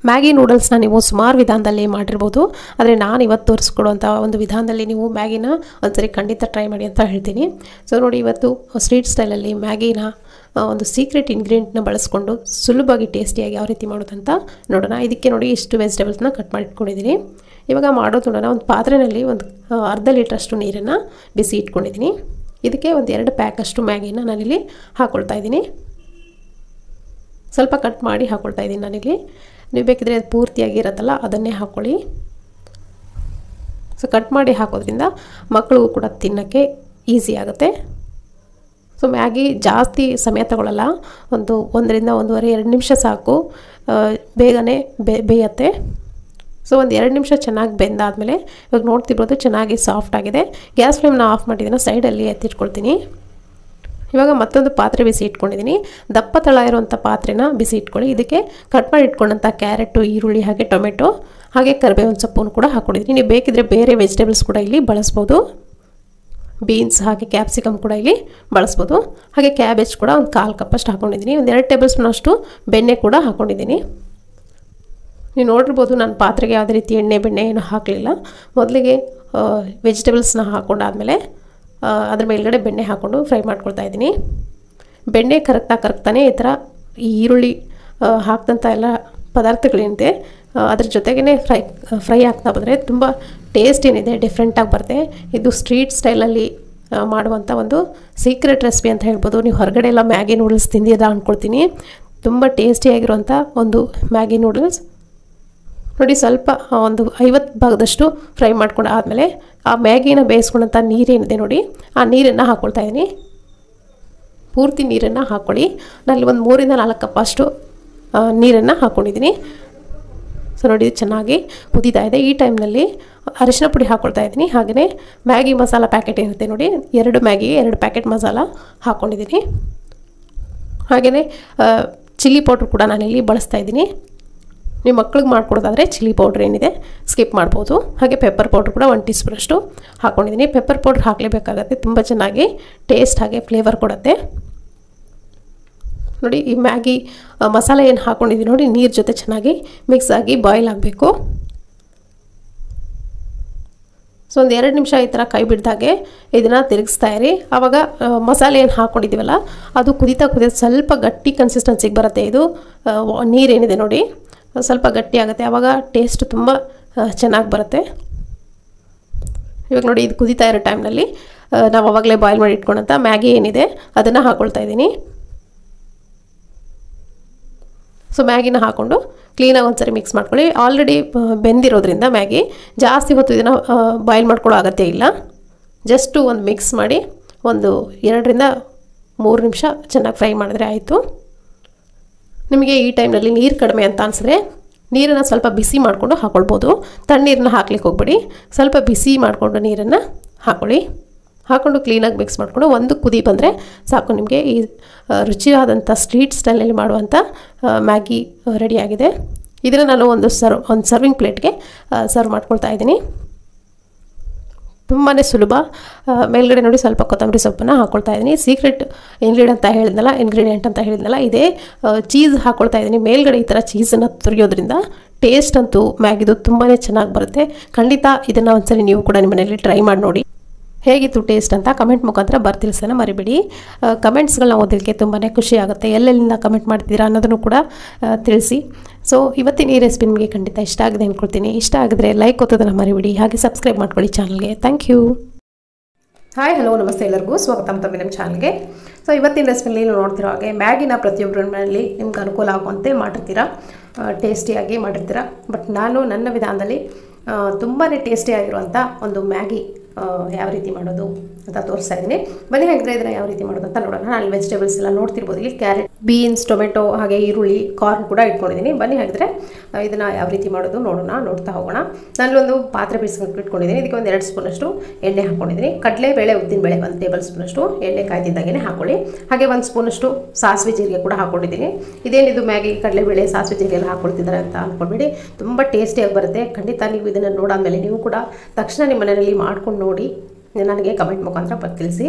Maggi ನೂಡಲ್ಸ್ನ ನೀವು ಸುಮಾರು ವಿಧಾನದಲ್ಲಿ ಮಾಡಿರ್ಬೋದು, ಆದರೆ ನಾನು ಇವತ್ತು ತೋರಿಸ್ಕೊಡುವಂಥ ಒಂದು ವಿಧಾನದಲ್ಲಿ ನೀವು ಮ್ಯಾಗಿನ ಒಂದ್ಸರಿ ಖಂಡಿತ ಟ್ರೈ ಮಾಡಿ ಅಂತ ಹೇಳ್ತೀನಿ. ಸೊ ನೋಡಿ, ಇವತ್ತು ಸ್ಟ್ರೀಟ್ ಸ್ಟೈಲಲ್ಲಿ ಮ್ಯಾಗಿನ ಒಂದು ಸೀಕ್ರೆಟ್ ಇಂಗ್ರೀಡಿಯೆಂಟ್ನ ಬಳಸ್ಕೊಂಡು ಸುಲಭವಾಗಿ ಟೇಸ್ಟಿಯಾಗಿ ಯಾವ ರೀತಿ ಮಾಡೋದಂತ ನೋಡೋಣ. ಇದಕ್ಕೆ ನೋಡಿ ಇಷ್ಟು ವೆಜಿಟೇಬಲ್ಸ್ನ ಕಟ್ ಮಾಡಿ ಇಟ್ಕೊಂಡಿದ್ದೀನಿ. ಇವಾಗ ಮಾಡೋದು ನೋಡೋಣ. ಒಂದು ಪಾತ್ರೆಯಲ್ಲಿ ಒಂದು ಅರ್ಧ ಲೀಟ್ರಷ್ಟು ನೀರನ್ನು ಬಿಸಿ ಇಟ್ಕೊಂಡಿದ್ದೀನಿ. ಇದಕ್ಕೆ ಒಂದು 2 ಪ್ಯಾಕಷ್ಟು ಮ್ಯಾಗಿನ ನಾನಿಲ್ಲಿ ಹಾಕ್ಕೊಳ್ತಾ ಇದ್ದೀನಿ. ಸ್ವಲ್ಪ ಕಟ್ ಮಾಡಿ ಹಾಕ್ಕೊಳ್ತಾ ಇದ್ದೀನಿ ನಾನಿಲ್ಲಿ. ನೀವು ಬೇಕಿದ್ರೆ ಅದು ಪೂರ್ತಿಯಾಗಿ ಇರುತ್ತಲ್ಲ ಅದನ್ನೇ ಹಾಕ್ಕೊಳ್ಳಿ. ಸೊ ಕಟ್ ಮಾಡಿ ಹಾಕೋದ್ರಿಂದ ಮಕ್ಕಳಿಗೂ ಕೂಡ ತಿನ್ನೋಕ್ಕೆ ಈಸಿ ಆಗುತ್ತೆ. ಸೊ ಮ್ಯಾಗಿ ಜಾಸ್ತಿ ಸಮಯ ತಗೊಳ್ಳಲ್ಲ, 1 ರಿಂದ 1.5-2 ನಿಮಿಷ ಸಾಕು, ಬೇಗನೆ ಬೇಯುತ್ತೆ. ಸೊ ಒಂದು 2 ನಿಮಿಷ ಚೆನ್ನಾಗಿ ಬೆಂದಾದಮೇಲೆ ಇವಾಗ ನೋಡ್ತಿರ್ಬೋದು ಚೆನ್ನಾಗಿ ಸಾಫ್ಟ್ ಆಗಿದೆ. ಗ್ಯಾಸ್ ಫ್ಲೇಮ್ನ ಆಫ್ ಮಾಡಿದ್ದೀನಿ, ಸೈಡಲ್ಲಿ ಎತ್ತಿಟ್ಕೊಳ್ತೀನಿ. ಇವಾಗ ಮತ್ತೊಂದು ಪಾತ್ರೆ ಬಿಸಿ ಇಟ್ಕೊಂಡಿದ್ದೀನಿ. ದಪ್ಪ ತಳ ಇರುವಂಥ ಪಾತ್ರೆನ ಬಿಸಿ ಇಟ್ಕೊಳ್ಳಿ. ಇದಕ್ಕೆ ಕಟ್ ಮಾಡಿ ಇಟ್ಕೊಂಡಂಥ ಕ್ಯಾರೆಟು, ಈರುಳ್ಳಿ, ಹಾಗೆ ಟೊಮೆಟೊ, ಹಾಗೆ ಕರಿಬೇವಿನ ಸೊಪ್ಪನ್ನು ಕೂಡ ಹಾಕ್ಕೊಂಡಿದ್ದೀನಿ. ನೀವು ಬೇಕಿದ್ರೆ ಬೇರೆ ವೆಜಿಟೇಬಲ್ಸ್ ಕೂಡ ಇಲ್ಲಿ ಬಳಸ್ಬೋದು. ಬೀನ್ಸ್ ಹಾಗೆ ಕ್ಯಾಪ್ಸಿಕಮ್ ಕೂಡ ಇಲ್ಲಿ ಬಳಸ್ಬೋದು. ಹಾಗೆ ಕ್ಯಾಬೇಜ್ ಕೂಡ ಒಂದು 1/4 ಕಪ್ಪಷ್ಟು ಹಾಕ್ಕೊಂಡಿದ್ದೀನಿ. ಒಂದು 2 ಟೇಬಲ್ ಸ್ಪೂನಷ್ಟು ಬೆಣ್ಣೆ ಕೂಡ ಹಾಕ್ಕೊಂಡಿದ್ದೀನಿ. ನೀವು ನೋಡಿರ್ಬೋದು ನಾನು ಪಾತ್ರೆಗೆ ಯಾವುದೇ ರೀತಿ ಎಣ್ಣೆ ಬೆಣ್ಣೆ ಏನು ಹಾಕಲಿಲ್ಲ. ಮೊದಲಿಗೆ ವೆಜಿಟೇಬಲ್ಸ್ನ ಹಾಕ್ಕೊಂಡಾದಮೇಲೆ ಅದ್ರ ಮೇಲ್ಗಡೆ ಬೆಣ್ಣೆ ಹಾಕ್ಕೊಂಡು ಫ್ರೈ ಮಾಡ್ಕೊಳ್ತಾ ಇದ್ದೀನಿ. ಬೆಣ್ಣೆ ಕರಗ್ತಾನೆ ಈ ಥರ ಈ ಈರುಳ್ಳಿ ಹಾಕಿದಂಥ ಎಲ್ಲ ಪದಾರ್ಥಗಳೇನಿದೆ ಅದ್ರ ಜೊತೆಗೇ ಫ್ರೈ ಆಗ್ತಾ ಬಂದರೆ ತುಂಬ ಟೇಸ್ಟ್ ಏನಿದೆ ಡಿಫ್ರೆಂಟಾಗಿ ಬರುತ್ತೆ. ಇದು ಸ್ಟ್ರೀಟ್ ಸ್ಟೈಲಲ್ಲಿ ಮಾಡುವಂಥ ಒಂದು ಸೀಕ್ರೆಟ್ ರೆಸಿಪಿ ಅಂತ ಹೇಳ್ಬೋದು. ನೀವು ಹೊರಗಡೆ ಎಲ್ಲ ಮ್ಯಾಗಿ ನೂಡಲ್ಸ್ ತಿಂದಿದ ಅಂದ್ಕೊಳ್ತೀನಿ. ತುಂಬ ಟೇಸ್ಟಿಯಾಗಿರುವಂಥ ಒಂದು ಮ್ಯಾಗಿ ನೂಡಲ್ಸ್ ನೋಡಿ. ಸ್ವಲ್ಪ ಒಂದು 50 ಭಾಗದಷ್ಟು ಫ್ರೈ ಮಾಡ್ಕೊಂಡು ಆದಮೇಲೆ ಆ ಮ್ಯಾಗಿನ ಬೇಯಿಸ್ಕೊಂಡಂಥ ನೀರೇನಿದೆ ನೋಡಿ, ಆ ನೀರನ್ನು ಹಾಕ್ಕೊಳ್ತಾ ಇದ್ದೀನಿ. ಪೂರ್ತಿ ನೀರನ್ನು ಹಾಕ್ಕೊಳ್ಳಿ. ನಾನಲ್ಲಿ ಒಂದು 3 ರಿಂದ 4 ಕಪ್ಪಷ್ಟು ನೀರನ್ನು ಹಾಕ್ಕೊಂಡಿದ್ದೀನಿ. ಸೊ ನೋಡಿ, ಚೆನ್ನಾಗಿ ಕುದೀತಾ ಇದೆ. ಈ ಟೈಮ್ನಲ್ಲಿ ಅರಿಶಿನ ಪುಡಿ ಹಾಕ್ಕೊಳ್ತಾ ಇದ್ದೀನಿ. ಹಾಗೆಯೇ ಮ್ಯಾಗಿ ಮಸಾಲ ಪ್ಯಾಕೆಟ್ ಇರುತ್ತೆ ನೋಡಿ, 2 ಮ್ಯಾಗಿಗೆ 2 ಪ್ಯಾಕೆಟ್ ಮಸಾಲ ಹಾಕ್ಕೊಂಡಿದ್ದೀನಿ. ಹಾಗೆಯೇ ಚಿಲ್ಲಿ ಪೌಡ್ರ್ ಕೂಡ ನಾನಿಲ್ಲಿ ಬಳಸ್ತಾ ಇದ್ದೀನಿ. ನೀವು ಮಕ್ಳಿಗೆ ಮಾಡ್ಕೊಡೋದಾದರೆ ಚಿಲ್ಲಿ ಪೌಡ್ರ್ ಏನಿದೆ ಸ್ಕಿಪ್ ಮಾಡ್ಬೋದು. ಹಾಗೆ ಪೆಪ್ಪರ್ ಪೌಡ್ರ್ ಕೂಡ 1 ಟೀ ಸ್ಪೂನಷ್ಟು ಹಾಕ್ಕೊಂಡಿದ್ದೀನಿ. ಪೆಪ್ಪರ್ ಪೌಡ್ರ್ ಹಾಕಲೇಬೇಕಾಗತ್ತೆ, ತುಂಬ ಚೆನ್ನಾಗಿ ಟೇಸ್ಟ್ ಹಾಗೆ ಫ್ಲೇವರ್ ಕೊಡುತ್ತೆ. ನೋಡಿ, ಈ ಮ್ಯಾಗಿ ಮಸಾಲೆ ಏನು ಹಾಕ್ಕೊಂಡಿದ್ದೀನಿ ನೋಡಿ, ನೀರು ಜೊತೆ ಚೆನ್ನಾಗಿ ಮಿಕ್ಸ್ ಆಗಿ ಬಾಯ್ಲ್ ಆಗಬೇಕು. ಸೊ ಒಂದು 2 ನಿಮಿಷ ಈ ಥರ ಕೈ ಬಿಡ್ದಾಗೆ ಇದನ್ನು ತಿರುಗಿಸ್ತಾ ಇರಿ. ಆವಾಗ ಮಸಾಲೆ ಏನು ಹಾಕ್ಕೊಂಡಿದ್ದೀವಲ್ಲ ಅದು ಕುದೀತಾ ಸ್ವಲ್ಪ ಗಟ್ಟಿ ಕನ್ಸಿಸ್ಟೆನ್ಸಿಗೆ ಬರುತ್ತೆ. ಇದು ನೀರೇನಿದೆ ನೋಡಿ ಸ್ವಲ್ಪ ಗಟ್ಟಿ ಆಗುತ್ತೆ, ಆವಾಗ ಟೇಸ್ಟ್ ತುಂಬ ಚೆನ್ನಾಗಿ ಬರುತ್ತೆ. ಇವಾಗ ನೋಡಿ, ಇದು ಕುದೀತಾ ಇರೋ ಟೈಮ್ನಲ್ಲಿ ನಾವು ಆವಾಗಲೇ ಬಾಯ್ಲ್ ಮಾಡಿ ಇಟ್ಕೊಂಡಂಥ ಮ್ಯಾಗಿ ಏನಿದೆ ಅದನ್ನು ಹಾಕ್ಕೊಳ್ತಾ ಇದ್ದೀನಿ. ಸೊ ಮ್ಯಾಗಿನ ಹಾಕ್ಕೊಂಡು ಕ್ಲೀನಾಗಿ ಒಂದ್ಸರಿ ಮಿಕ್ಸ್ ಮಾಡ್ಕೊಳ್ಳಿ. ಆಲ್ರೆಡಿ ಬೆಂದಿರೋದ್ರಿಂದ ಮ್ಯಾಗಿ ಜಾಸ್ತಿ ಹೊತ್ತು ಇದನ್ನು ಬಾಯ್ಲ್ ಮಾಡ್ಕೊಳ್ಳೋ ಅಗತ್ಯ ಇಲ್ಲ. ಜಸ್ಟು ಒಂದು ಮಿಕ್ಸ್ ಮಾಡಿ ಒಂದು 2 ರಿಂದ 3 ನಿಮಿಷ ಚೆನ್ನಾಗಿ ಫ್ರೈ ಮಾಡಿದ್ರೆ ಆಯಿತು. ನಿಮಗೆ ಈ ಟೈಮ್ನಲ್ಲಿ ನೀರು ಕಡಿಮೆ ಅಂತ ಅನಿಸಿದ್ರೆ ನೀರನ್ನು ಸ್ವಲ್ಪ ಬಿಸಿ ಮಾಡಿಕೊಂಡು ಹಾಕ್ಕೊಳ್ಬೋದು. ತಣ್ಣೀರನ್ನ ಹಾಕ್ಲಿಕ್ಕೆ ಹೋಗ್ಬೇಡಿ, ಸ್ವಲ್ಪ ಬಿಸಿ ಮಾಡಿಕೊಂಡು ನೀರನ್ನು ಹಾಕ್ಕೊಂಡು ಕ್ಲೀನಾಗಿ ಮಿಕ್ಸ್ ಮಾಡಿಕೊಂಡು ಒಂದು ಕುದಿ ಬಂದರೆ ಸಾಕು. ನಿಮಗೆ ಈ ರುಚಿಯಾದಂಥ ಸ್ಟ್ರೀಟ್ ಸ್ಟೈಲಲ್ಲಿ ಮಾಡುವಂಥ ಮ್ಯಾಗಿ ರೆಡಿಯಾಗಿದೆ. ಇದನ್ನು ನಾನು ಒಂದು ಸರ್ವಿಂಗ್ ಪ್ಲೇಟ್ಗೆ ಸರ್ವ್ ಮಾಡ್ಕೊಳ್ತಾ ಇದ್ದೀನಿ. ತುಂಬಾ ಸುಲಭ. ಮೇಲ್ಗಡೆ ನೋಡಿ ಸ್ವಲ್ಪ ಕೊತ್ತಂಬರಿ ಸೊಪ್ಪನ್ನು ಹಾಕ್ಕೊಳ್ತಾ ಇದ್ದೀನಿ. ಸೀಕ್ರೆಟ್ ಇಂಗ್ರೀಡಿಯೆಂಟ್ ಅಂತ ಹೇಳಿದ್ನಲ್ಲ ಇದೇ ಚೀಸ್ ಹಾಕ್ಕೊಳ್ತಾ ಇದ್ದೀನಿ. ಮೇಲ್ಗಡೆ ಈ ಥರ ಚೀಸನ್ನು ತುರಿಯೋದ್ರಿಂದ ಟೇಸ್ಟ್ ಅಂತೂ ಮ್ಯಾಗಿದು ತುಂಬಾ ಚೆನ್ನಾಗಿ ಬರುತ್ತೆ. ಖಂಡಿತ ಇದನ್ನು ಒಂದ್ಸರಿ ನೀವು ಕೂಡ ನಿಮ್ಮ ಮನೆಯಲ್ಲಿ ಟ್ರೈ ಮಾಡಿ ನೋಡಿ. ಹೇಗಿತ್ತು ಟೇಸ್ಟ್ ಅಂತ ಕಮೆಂಟ್ ಮುಖಾಂತರ ಬರ್ತಿಲ್ಸೋಣ ಮರಿಬೇಡಿ. ಕಮೆಂಟ್ಸ್ಗಳನ್ನ ಓದಲಿಕ್ಕೆ ತುಂಬಾ ಖುಷಿ ಆಗುತ್ತೆ. ಎಲ್ಲೆಲ್ಲಿಂದ ಕಮೆಂಟ್ ಮಾಡ್ತೀರಾ ಅನ್ನೋದನ್ನು ಕೂಡ ತಿಳಿಸಿ. ಸೊ ಇವತ್ತಿನ ಈ ರೆಸಿಪಿ ನಿಮಗೆ ಖಂಡಿತ ಇಷ್ಟ ಆಗಿದೆ ಅಂದ್ಕೊಳ್ತೀನಿ. ಇಷ್ಟ ಆಗಿದ್ರೆ ಲೈಕ್ ಒತ್ತೋದನ್ನು ಮರಿಬೇಡಿ, ಹಾಗೆ ಸಬ್ಸ್ಕ್ರೈಬ್ ಮಾಡ್ಕೊಳ್ಳಿ ಚಾನಲ್ಗೆ. Thank you. ಹಾಯ್, ಹಲೋ, ನಮಸ್ತೆ ಎಲ್ಲರಿಗೂ ಸ್ವಾಗತ ಮತ್ತೊಮ್ಮೆ ನಮ್ಮ ಚಾನಲ್ಗೆ. ಸೊ ಇವತ್ತಿನ ರೆಸಿಪಿಯಲ್ಲಿ ನೀವು ನೋಡ್ತಿರೋ ಹಾಗೆ ಮ್ಯಾಗಿನ ಪ್ರತಿಯೊಬ್ಬರ ಮನೆಯಲ್ಲಿ ನಿಮ್ಗೆ ಅನುಕೂಲ ಆಗುವಂತೆ ಮಾಡಿರ್ತೀರಾ, ಟೇಸ್ಟಿಯಾಗಿ ಮಾಡಿರ್ತೀರಾ. ಬಟ್ ನಾನು ನನ್ನ ವಿಧಾನದಲ್ಲಿ ತುಂಬಾ ಟೇಸ್ಟಿಯಾಗಿರುವಂಥ ಒಂದು ಮ್ಯಾಗಿ ಯಾವ ರೀತಿ ಮಾಡೋದು ಅಂತ ತೋರಿಸ್ತಾ ಇದ್ದೀನಿ. ಬನ್ನಿ ಹಾಗಿದ್ರೆ ಇದನ್ನು ಯಾವ ರೀತಿ ಮಾಡೋದು ಅಂತ ನೋಡೋಣ. ನಾನು ವೆಜಿಟೇಬಲ್ಸ್ ಎಲ್ಲ ನೋಡ್ತಿರ್ಬೋದು. ಇಲ್ಲಿ ಕ್ಯಾರೆಟ್, ಬೀನ್ಸ್, ಟೊಮೆಟೊ, ಹಾಗೆ ಈರುಳ್ಳಿ, ಕಾರ್ನ್ ಕೂಡ ಇಟ್ಕೊಂಡಿದ್ದೀನಿ. ಬನ್ನಿ ಹಾಗಿದ್ರೆ ಇದನ್ನು ಯಾವ ರೀತಿ ಮಾಡೋದು ನೋಡ್ತಾ ಹೋಗೋಣ. ನಾನೊಂದು ಪಾತ್ರೆ ಬಿಸಿಕೊಂಡು ಇಟ್ಕೊಂಡಿದ್ದೀನಿ. ಇದಕ್ಕೆ ಒಂದು 2 ಸ್ಪೂನಷ್ಟು ಎಣ್ಣೆ ಹಾಕ್ಕೊಂಡಿದ್ದೀನಿ. ಕಡಲೆಬೇಳೆ, ಉದ್ದಿನಬೇಳೆ 1 ಟೇಬಲ್ ಸ್ಪೂನಷ್ಟು ಎಣ್ಣೆ ಕಾಯ್ದಿದ್ದಾಗೇ ಹಾಕ್ಕೊಳ್ಳಿ. ಹಾಗೆ 1 ಸ್ಪೂನಷ್ಟು ಸಾಸಿವೆ ಜೀರಿಗೆ ಕೂಡ ಹಾಕ್ಕೊಂಡಿದ್ದೀನಿ. ಇದೇನಿದು ಮ್ಯಾಗಿ ಕಡಲೆಬೇಳೆ ಸಾಸಿವೆ ಜೀರಿಗೆ ಎಲ್ಲ ಹಾಕ್ಕೊಳ್ತಿದ್ದಾರೆ ಅಂತ ಅಂದ್ಕೊಳ್ಬೇಡಿ, ತುಂಬ ಟೇಸ್ಟಿಯಾಗಿ ಬರುತ್ತೆ. ಖಂಡಿತ ನೀವು ಇದನ್ನು ನೋಡಾದ್ಮೇಲೆ ನೀವು ಕೂಡ ತಕ್ಷಣ ನಿಮ್ಮ ಮನೆಯಲ್ಲಿ ಮಾಡ್ಕೊಂಡು ನೋಡಿ ನನಗೆ ಕಮೆಂಟ್ ಮುಖಾಂತರ ತಿಳಿಸಿ.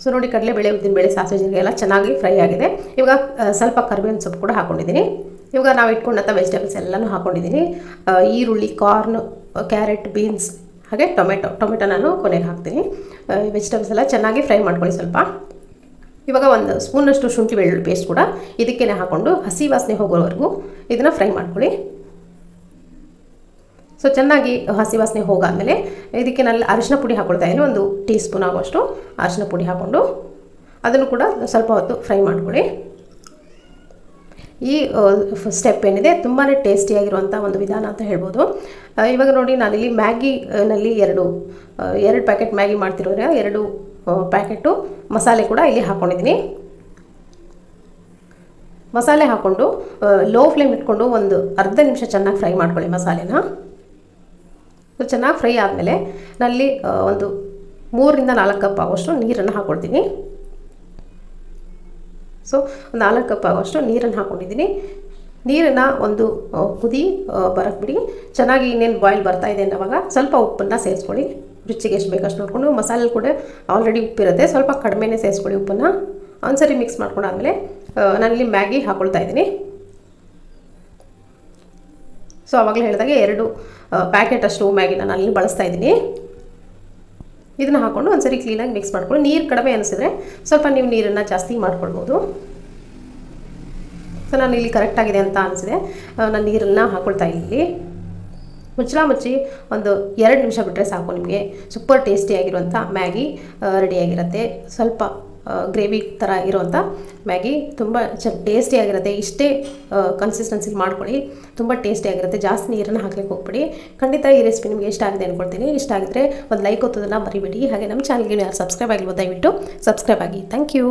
ಸೊ ನೋಡಿ, ಕಡಲೆಬೇಳೆ, ಉದ್ದಿನಬೇಳೆ, ಸಾಸಿವೆ ಜೀರಿಗೆ ಎಲ್ಲ ಚೆನ್ನಾಗಿ ಫ್ರೈ ಆಗಿದೆ. ಇವಾಗ ಸ್ವಲ್ಪ ಕರಿಬೇವಿನ ಸೊಪ್ಪು ಕೂಡ ಹಾಕ್ಕೊಂಡಿದ್ದೀನಿ. ಇವಾಗ ನಾವು ಇಟ್ಕೊಂಡಂಥ ವೆಜಿಟೇಬಲ್ಸ್ ಎಲ್ಲನೂ ಹಾಕ್ಕೊಂಡಿದ್ದೀನಿ. ಈರುಳ್ಳಿ, ಕಾರ್ನ್, ಕ್ಯಾರೆಟ್, ಬೀನ್ಸ್ ಹಾಗೆ ಟೊಮೆಟೊ ನಾನು ಕೊನೆಗೆ ಹಾಕ್ತೀನಿ. ವೆಜಿಟೇಬಲ್ಸ್ ಎಲ್ಲ ಚೆನ್ನಾಗಿ ಫ್ರೈ ಮಾಡ್ಕೊಳ್ಳಿ ಸ್ವಲ್ಪ. ಇವಾಗ ಒಂದು ಸ್ಪೂನಷ್ಟು ಶುಂಠಿ ಬೆಳ್ಳುಳ್ಳಿ ಪೇಸ್ಟ್ ಕೂಡ ಇದಕ್ಕೇ ಹಾಕ್ಕೊಂಡು ಹಸಿ ವಾಸನೆ ಹೋಗೋವರೆಗೂ ಇದನ್ನು ಫ್ರೈ ಮಾಡ್ಕೊಳ್ಳಿ. ಸೊ ಚೆನ್ನಾಗಿ ಹಸಿ ವಾಸನೆ ಹೋಗಾದಮೇಲೆ ಇದಕ್ಕೆ ನಾನು ಅರಿಶಿನ ಪುಡಿ ಹಾಕ್ಕೊಳ್ತಾ ಇದ್ದೀನಿ. 1 ಟೀ ಸ್ಪೂನ್ ಆಗುವಷ್ಟು ಅರಿಶಿನ ಪುಡಿ ಹಾಕ್ಕೊಂಡು ಅದನ್ನು ಕೂಡ ಸ್ವಲ್ಪ ಹೊತ್ತು ಫ್ರೈ ಮಾಡ್ಕೊಳ್ಳಿ. ಈ ಸ್ಟೆಪ್ ಏನಿದೆ ತುಂಬಾ ಟೇಸ್ಟಿಯಾಗಿರುವಂಥ ಒಂದು ವಿಧಾನ ಅಂತ ಹೇಳ್ಬೋದು. ಇವಾಗ ನೋಡಿ, ನಾನಿಲ್ಲಿ ಮ್ಯಾಗಿನಲ್ಲಿ ಎರಡು ಪ್ಯಾಕೆಟ್ ಮ್ಯಾಗಿ ಮಾಡ್ತಿರೋದ್ರೆ 2 ಪ್ಯಾಕೆಟು ಮಸಾಲೆ ಕೂಡ ಇಲ್ಲಿ ಹಾಕ್ಕೊಂಡಿದ್ದೀನಿ. ಮಸಾಲೆ ಹಾಕ್ಕೊಂಡು ಲೋ ಫ್ಲೇಮ್ ಇಟ್ಕೊಂಡು ಒಂದು ಅರ್ಧ ನಿಮಿಷ ಚೆನ್ನಾಗಿ ಫ್ರೈ ಮಾಡ್ಕೊಳ್ಳಿ ಮಸಾಲೆನ. ಚೆನ್ನಾಗಿ ಫ್ರೈ ಆದಮೇಲೆ ನಲ್ಲಿ ಒಂದು 3 ರಿಂದ 4 ಕಪ್ ಆಗುವಷ್ಟು ನೀರನ್ನು ಹಾಕ್ಕೊಳ್ತೀನಿ. ಸೊ 4 ಕಪ್ ಆಗುವಷ್ಟು ನೀರನ್ನು ಹಾಕ್ಕೊಂಡಿದ್ದೀನಿ. ನೀರನ್ನು ಒಂದು ಕುದಿ ಬರಕ್ಕೆ ಬಿಡಿ. ಚೆನ್ನಾಗಿ ಇನ್ನೇನು ಬಾಯ್ಲ್ ಬರ್ತಾ ಇದೆ ಅನ್ನೋವಾಗ ಸ್ವಲ್ಪ ಉಪ್ಪನ್ನು ಸೇರಿಸ್ಕೊಳ್ಳಿ. ರುಚಿಗೆ ಎಷ್ಟು ಬೇಕಷ್ಟು ನೋಡಿಕೊಂಡು. ಮಸಾಲೆ ಕೂಡ ಆಲ್ರೆಡಿ ಉಪ್ಪಿರುತ್ತೆ, ಸ್ವಲ್ಪ ಕಡಿಮೆನೇ ಸೇರಿಸ್ಕೊಳ್ಳಿ ಉಪ್ಪನ್ನು. ಒಂದ್ಸರಿ ಮಿಕ್ಸ್ ಮಾಡ್ಕೊಂಡಾದ್ಮೇಲೆ ನಾನಿಲ್ಲಿ ಮ್ಯಾಗಿ ಹಾಕ್ಕೊಳ್ತಾ ಇದ್ದೀನಿ. ಸೊ ಆವಾಗಲೇ ಹೇಳಿದಾಗೆ 2 ಪ್ಯಾಕೆಟ್ ಅಷ್ಟು ಮ್ಯಾಗಿನ ನಾನು ಇಲ್ಲಿ ಬಳಸ್ತಾ ಇದ್ದೀನಿ. ಇದನ್ನು ಹಾಕ್ಕೊಂಡು ಒಂದ್ಸರಿ ಕ್ಲೀನಾಗಿ ಮಿಕ್ಸ್ ಮಾಡ್ಕೊಂಡು, ನೀರು ಕಡಿಮೆ ಅನಿಸಿದ್ರೆ ಸ್ವಲ್ಪ ನೀವು ನೀರನ್ನು ಜಾಸ್ತಿ ಮಾಡ್ಕೊಳ್ಬೋದು. ಸೊ ನಾನು ಇಲ್ಲಿ ಕರೆಕ್ಟಾಗಿದೆ ಅಂತ ಅನಿಸಿದೆ, ನಾನು ನೀರನ್ನು ಹಾಕ್ಕೊಳ್ತಾ ಇಲ್ಲಿ. ಮುಚ್ಚಳ ಮುಚ್ಚಿ ಒಂದು 2 ನಿಮಿಷ ಬಿಟ್ಟರೆ ಸಾಕು, ನಿಮಗೆ ಸೂಪರ್ ಟೇಸ್ಟಿಯಾಗಿರುವಂಥ ಮ್ಯಾಗಿ ರೆಡಿಯಾಗಿರುತ್ತೆ. ಸ್ವಲ್ಪ ಗ್ರೇವಿ ಥರ ಇರುವಂಥ ಮ್ಯಾಗಿ ತುಂಬ ಟೇಸ್ಟಿಯಾಗಿರುತ್ತೆ. ಇಷ್ಟೇ ಕನ್ಸಿಸ್ಟೆನ್ಸಿಲಿ ಮಾಡ್ಕೊಳ್ಳಿ, ತುಂಬ ಟೇಸ್ಟಿಯಾಗಿರುತ್ತೆ. ಜಾಸ್ತಿ ನೀರನ್ನು ಹಾಕ್ಲಿಕ್ಕೆ ಹೋಗ್ಬಿಡಿ. ಖಂಡಿತ ಈ ರೆಸಿಪಿ ನಿಮಗೆ ಇಷ್ಟ ಆಗಿದೆ ಅಂದ್ಕೊಳ್ತೀನಿ. ಇಷ್ಟ ಆಗಿದ್ರೆ ಒಂದು ಲೈಕ್ ಒತ್ತೋದನ್ನು ಮರಿಬೇಡಿ. ಹಾಗೆ ನಮ್ಮ ಚಾನಲ್ಗೆ ಯಾರು ಸಬ್ಸ್ಕ್ರೈಬ್ ಆಗಿಲ್ವೋ ದಯವಿಟ್ಟು ಸಬ್ಸ್ಕ್ರೈಬ್ ಆಗಿ. Thank you.